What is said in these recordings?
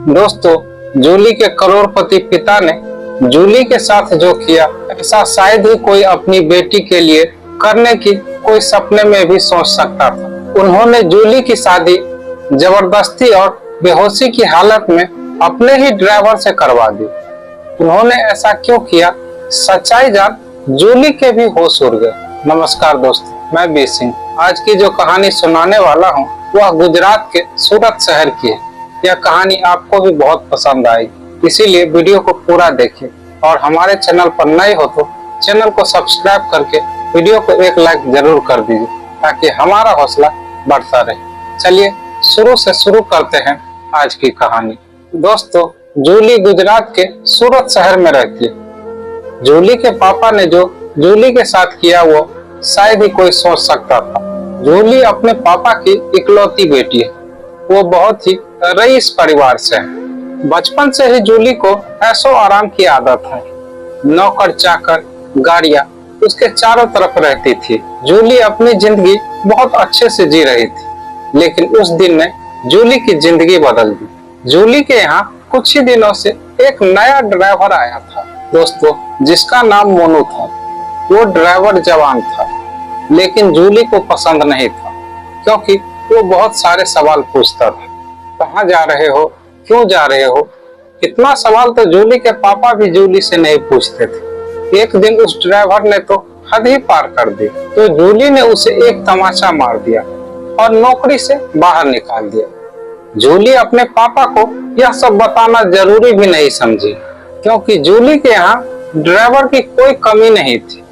दोस्तों, जूली के करोड़पति पिता ने जूली के साथ जो किया, ऐसा शायद ही कोई अपनी बेटी के लिए करने की कोई सपने में भी सोच सकता था। उन्होंने जूली की शादी जबरदस्ती और बेहोशी की हालत में अपने ही ड्राइवर से करवा दी। उन्होंने ऐसा क्यों किया, सच्चाई जान जूली के भी होश उड़ गए। नमस्कार दोस्तों, मैं बी सिंह। आज की जो कहानी सुनाने वाला हूँ वह गुजरात के सूरत शहर की है। यह कहानी आपको भी बहुत पसंद आएगी, इसीलिए वीडियो को पूरा देखिए और हमारे चैनल पर नए हो तो चैनल को सब्सक्राइब करके वीडियो को एक लाइक जरूर कर दीजिए ताकि हमारा हौसला बढ़ता रहे। चलिए शुरू से शुरू करते हैं आज की कहानी। दोस्तों, जूली गुजरात के सूरत शहर में रहती है। जूली के पापा ने जो जूली के साथ किया वो शायद ही कोई सोच सकता था। जूली अपने पापा की इकलौती बेटी है। वो बहुत ही रईस परिवार से है। बचपन से ही जूली को ऐशो आराम की आदत है। नौकर चाकर गाड़ियां उसके चारों तरफ रहती थी। जूली अपनी जिंदगी बहुत अच्छे से जी रही थी, लेकिन उस दिन ने जूली की जिंदगी बदल दी। जूली के यहाँ कुछ ही दिनों से एक नया ड्राइवर आया था दोस्तों, जिसका नाम मोनू था। वो ड्राइवर जवान था, लेकिन जूली को पसंद नहीं था क्योंकि वो बहुत सारे सवाल पूछता था। कहाँ जा रहे हो, क्यों जा रहे हो? इतना सवाल तो जूली के पापा भी जूली से नहीं पूछते थे। एक दिन उस ड्राइवर ने तो हद ही पार कर दी, तो जूली ने उसे एक तमाचा मार दिया और नौकरी से बाहर निकाल दिया। जूली अपने पापा को यह सब बताना जरूरी भी नहीं समझी, क्योंकि जूली के यहाँ ड्राइवर की कोई कमी नहीं थी।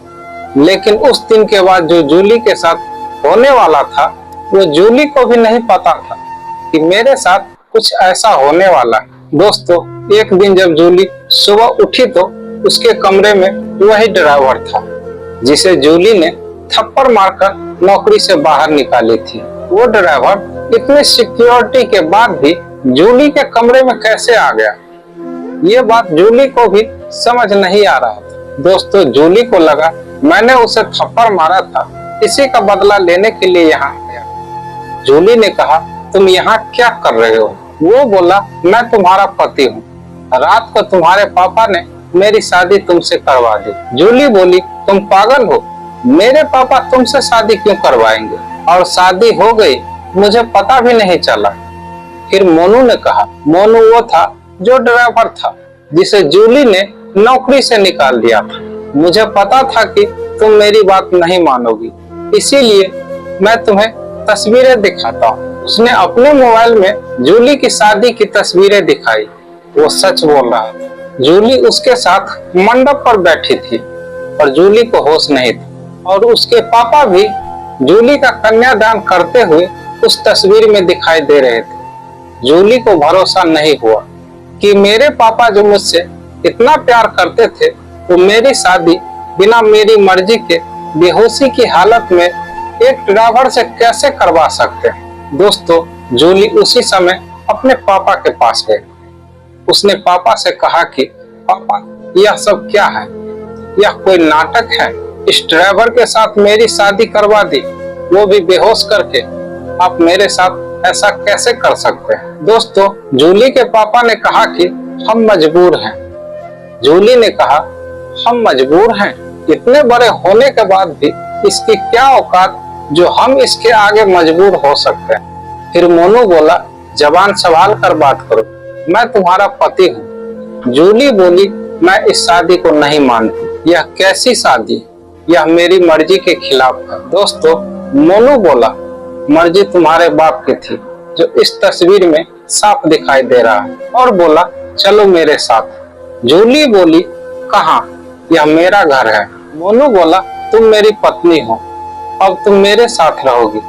लेकिन उस दिन के बाद जो जूली के साथ होने वाला था, वो जूली को भी नहीं पता था कि मेरे साथ कुछ ऐसा होने वाला है। दोस्तों, एक दिन जब जूली सुबह उठी तो उसके कमरे में वही ड्राइवर था जिसे जूली ने थप्पड़ मारकर नौकरी से बाहर निकाली थी। वो ड्राइवर इतनी सिक्योरिटी के बाद भी जूली के कमरे में कैसे आ गया, ये बात जूली को भी समझ नहीं आ रहा था। दोस्तों, जूली को लगा मैंने उसे थप्पड़ मारा था, इसी का बदला लेने के लिए यहाँ आया। जूली ने कहा, तुम यहाँ क्या कर रहे हो? वो बोला, मैं तुम्हारा पति हूँ। रात को तुम्हारे पापा ने मेरी शादी तुमसे करवा दी। जूली बोली, तुम पागल हो? मेरे पापा तुमसे शादी क्यों करवाएंगे? और शादी हो गई, मुझे पता भी नहीं चला। फिर मोनू ने कहा, मोनू वो था जो ड्राइवर था जिसे जूली ने नौकरी से निकाल दिया था। मुझे पता था कि तुम मेरी बात नहीं मानोगी, इसीलिए मैं तुम्हें तस्वीरें दिखाता हूँ। उसने अपने मोबाइल में जूली की शादी की तस्वीरें दिखाई। वो सच बोल रहा था। जूली उसके साथ मंडप पर बैठी थी और जूली को होश नहीं था, और उसके पापा भी जूली का कन्यादान करते हुए उस तस्वीर में दिखाई दे रहे थे। जूली को भरोसा नहीं हुआ कि मेरे पापा जो मुझसे इतना प्यार करते थे, वो मेरी शादी बिना मेरी मर्जी के बेहोशी की हालत में एक ड्राइवर से कैसे करवा सकते हैं। दोस्तों, जूली उसी समय अपने पापा के पास गई। उसने पापा से कहा कि पापा, यह सब क्या है? यह कोई नाटक है? इस ड्राइवर के साथ मेरी शादी करवा दी, वो भी बेहोश करके। आप मेरे साथ ऐसा कैसे कर सकते हैं? दोस्तों, जूली के पापा ने कहा कि हम मजबूर हैं। जूली ने कहा, हम मजबूर हैं? इतने बड़े होने के बाद भी इसकी क्या औकात जो हम इसके आगे मजबूर हो सकते हैं? फिर मोनू बोला, जबान संभाल कर बात करो, मैं तुम्हारा पति हूँ। जूली बोली, मैं इस शादी को नहीं मानती। यह कैसी शादी? यह मेरी मर्जी के खिलाफ है। दोस्तों, मोनू बोला, मर्जी तुम्हारे बाप की थी जो इस तस्वीर में साफ दिखाई दे रहा है, और बोला, चलो मेरे साथ। जूली बोली, कहाँ? यह मेरा घर है। मोनू बोला, तुम मेरी पत्नी हो, अब तुम मेरे साथ रहोगी।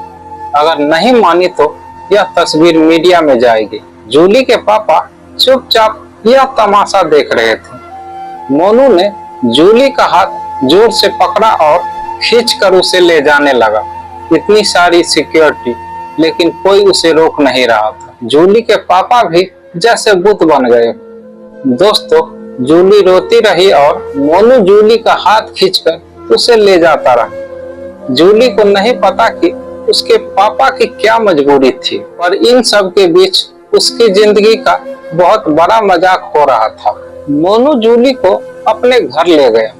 अगर नहीं मानी तो यह तस्वीर मीडिया में जाएगी। जूली के पापा चुपचाप यह तमाशा देख रहे थे। मोनू ने जूली का हाथ जोर से पकड़ा और खींचकर उसे ले जाने लगा। इतनी सारी सिक्योरिटी, लेकिन कोई उसे रोक नहीं रहा था। जूली के पापा भी जैसे बुत बन गए। दोस्तों, जूली रोती रही और मोनू जूली का हाथ खींचकर उसे ले जाता रहा। जूली को नहीं पता कि उसके पापा की क्या मजबूरी थी, पर इन सब के बीच उसकी जिंदगी का बहुत बड़ा मजाक हो रहा था। मोनू जूली को अपने घर ले गया।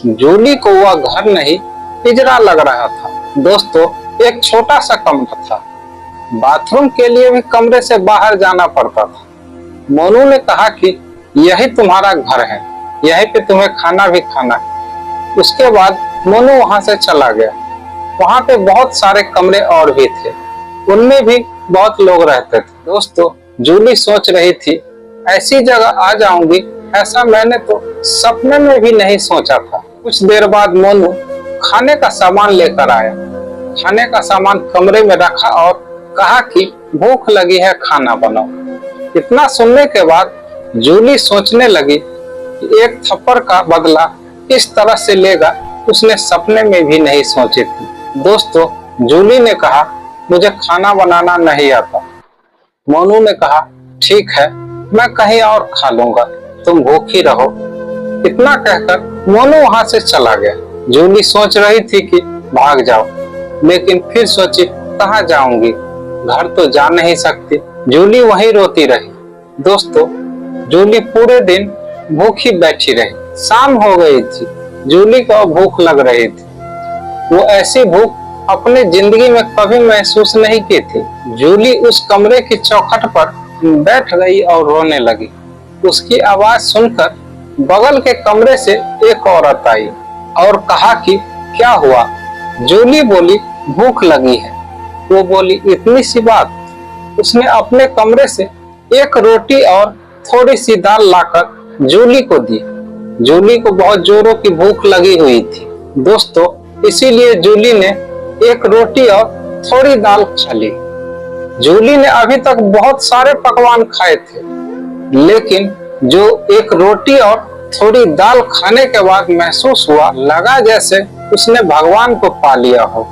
जूली को वह घर नहीं पिंजरा लग रहा था। दोस्तों, एक छोटा सा कमरा था। बाथरूम के लिए भी कमरे से बाहर जाना पड़ता था। मोनू ने कहा कि यही तुम्हारा घर है, यहीं पे तुम्हें खाना भी खाना है। उसके बाद मोनू वहां से चला गया। वहां पे बहुत सारे कमरे और भी थे, उनमें भी बहुत लोग रहते थे। दोस्तों, जूली सोच रही थी ऐसी जगह आ जाऊंगी, ऐसा मैंने तो सपने में भी नहीं सोचा था। कुछ देर बाद मोनू खाने का सामान लेकर आया। खाने का सामान कमरे में रखा और कहा कि भूख लगी है, खाना बनाओ। इतना सुनने के बाद जूली सोचने लगी कि एक थप्पड़ का बदला इस तरह से लेगा, उसने सपने में भी नहीं सोची थी। दोस्तों, जूली ने कहा मुझे खाना बनाना नहीं आता। मोनू ने कहा ठीक है, मैं कहीं और खा लूंगा, तुम भूखी रहो। इतना कहकर मोनू वहां से चला गया। जूली सोच रही थी कि भाग जाओ, लेकिन फिर सोची कहाँ जाऊंगी, घर तो जा नहीं सकती। जूली वहीं रोती रही। दोस्तों, जूली पूरे दिन भूखी बैठी रही। शाम हो गई थी। जूली को भूख लग रही थी। वो ऐसी भूख अपने जिंदगी में कभी महसूस नहीं की थी। जूली उस कमरे की चौखट पर बैठ गई और रोने लगी। उसकी आवाज सुनकर बगल के कमरे से एक औरत आई और कहा कि क्या हुआ। जूली बोली भूख लगी है। वो बोली इतनी सी बात। उसने अपने कमरे से एक रोटी और थोड़ी सी दाल लाकर जूली को दी। जूली को बहुत जोरों की भूख लगी हुई थी। दोस्तों, इसीलिए जूली ने एक रोटी और थोड़ी दाल खा ली। जूली ने अभी तक बहुत सारे पकवान खाए थे, लेकिन जो एक रोटी और थोड़ी दाल खाने के बाद महसूस हुआ, लगा जैसे उसने भगवान को पा लिया हो।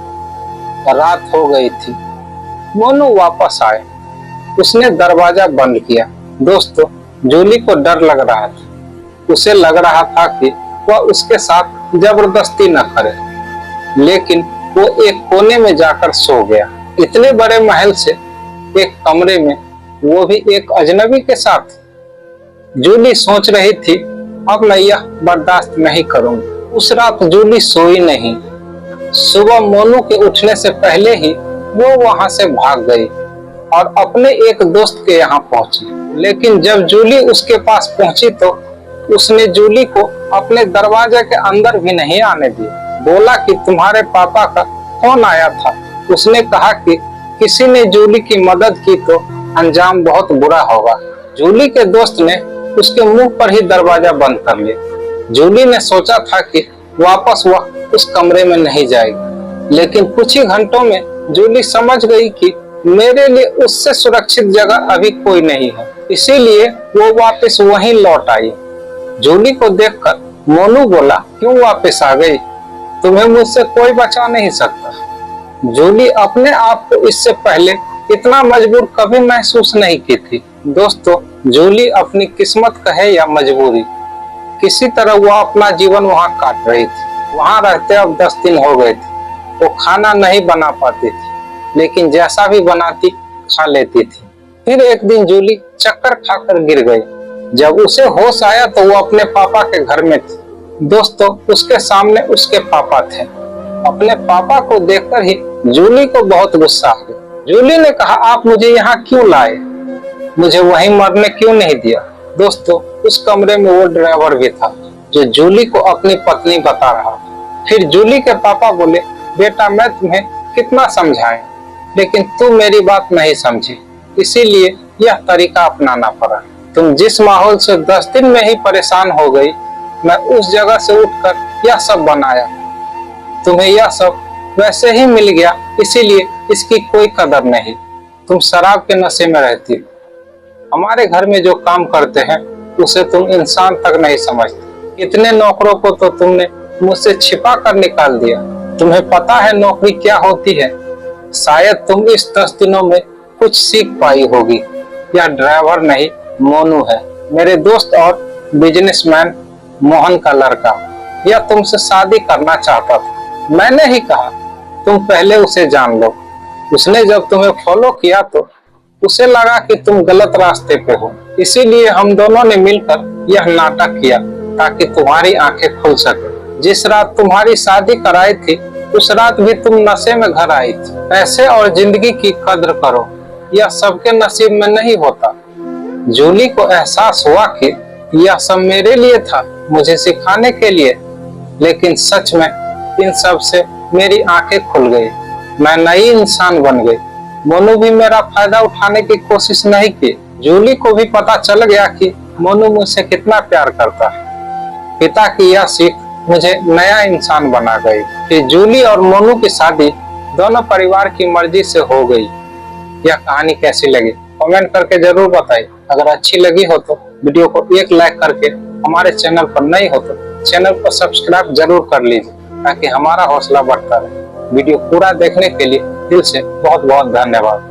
रात हो गई थी। मोनू वापस आए। उसने दरवाजा बंद किया। दोस्तों, जूली को डर लग रहा था। उसे लग रहा था कि वह उसके साथ जबरदस्ती न करे, लेकिन वो एक कोने में जाकर सो गया। इतने बड़े महल से एक कमरे में, वो भी एक अजनबी के साथ। जूली सोच रही थी अब मैं यह बर्दाश्त नहीं करूंगी। उस रात जूली सोई नहीं। सुबह मोनू के उठने से पहले ही वो वहां से भाग गई और अपने एक दोस्त के यहाँ पहुंची। लेकिन जब जूली उसके पास पहुंची तो उसने जूली को अपने दरवाजे के अंदर भी नहीं आने दिया। बोला कि तुम्हारे पापा का फोन आया था। उसने कहा कि किसी ने जूली की मदद की तो अंजाम बहुत बुरा होगा। जूली के दोस्त ने उसके मुंह पर ही दरवाजा बंद कर लिया। जूली ने सोचा था कि वापस वह उस कमरे में नहीं जाएगी, लेकिन कुछ ही घंटों में जूली समझ गई कि मेरे लिए उससे सुरक्षित जगह अभी कोई नहीं है। इसीलिए वो वापस वहीं लौट आई। जूली को देखकर मोनू बोला क्यों वापस आ गई, तुम्हें मुझसे कोई बचा नहीं सकता। जूली अपने आप को इससे पहले इतना मजबूर कभी महसूस नहीं की थी। दोस्तों, जूली अपनी किस्मत कहे या मजबूरी, किसी तरह वह अपना जीवन वहां काट रही थी। वहां रहते अब 10 दिन हो गए थे। वो खाना नहीं बना पाती थी, लेकिन जैसा भी बनाती खा लेती थी। फिर एक दिन जूली चक्कर खाकर गिर गई। जब उसे होश आया तो वो अपने पापा के घर में थी। दोस्तों, उसके सामने उसके पापा थे। अपने पापा को देखकर ही जूली को बहुत गुस्सा आ गया। जूली ने कहा आप मुझे यहाँ क्यों लाए, मुझे वहीं मरने क्यों नहीं दिया। दोस्तों, उस कमरे में वो ड्राइवर भी था जो जूली को अपनी पत्नी बता रहा था। फिर जूली के पापा बोले बेटा मैं तुम्हें कितना समझाएं, लेकिन तुम मेरी बात नहीं समझी, इसीलिए यह तरीका अपनाना पड़ा। तुम जिस माहौल से 10 दिन में ही परेशान हो गई, मैं उस जगह से उठकर यह सब बनाया। तुम्हें यह सब वैसे ही मिल गया, इसीलिए इसकी कोई कदर नहीं। तुम शराब के नशे में रहती हो। हमारे घर में जो काम करते हैं उसे तुम इंसान तक नहीं समझते। इतने नौकरों को तो तुमने मुझसे छिपा कर निकाल दिया। तुम्हें पता है नौकरी क्या होती है? शायद तुम इस 10 दिनों में कुछ सीख पाई होगी। यह ड्राइवर नहीं, मोनू है, मेरे दोस्त और बिजनेसमैन मोहन का लड़का। यह तुमसे शादी करना चाहता था। मैंने ही कहा तुम पहले उसे जान लो। उसने जब तुम्हें फॉलो किया तो उसे लगा कि तुम गलत रास्ते पे हो, इसीलिए हम दोनों ने मिलकर यह नाटक किया ताकि तुम्हारी आंखें खुल सके। जिस रात तुम्हारी शादी कराई थी उस रात भी तुम नशे में घर आई थी। पैसे और जिंदगी की कद्र करो, यह सबके नसीब में नहीं होता। जूली को एहसास हुआ कि यह सब मेरे लिए था, मुझे सिखाने के लिए, लेकिन सच में इन सब से मेरी आंखें खुल गई। मैं नई इंसान बन गई। मोनू भी मेरा फायदा उठाने की कोशिश नहीं की। जूली को भी पता चल गया कि मोनू मुझसे कितना प्यार करता है। पिता की यह सीख मुझे नया इंसान बना गई कि जूली और मोनू की शादी दोनों परिवार की मर्जी से हो गई। यह कहानी कैसी लगी कमेंट करके जरूर बताइए। अगर अच्छी लगी हो तो वीडियो को एक लाइक करके, हमारे चैनल पर नए हो तो चैनल को सब्सक्राइब जरूर कर लीजिए ताकि हमारा हौसला बढ़ता रहे। वीडियो पूरा देखने के लिए दिल से बहुत बहुत धन्यवाद।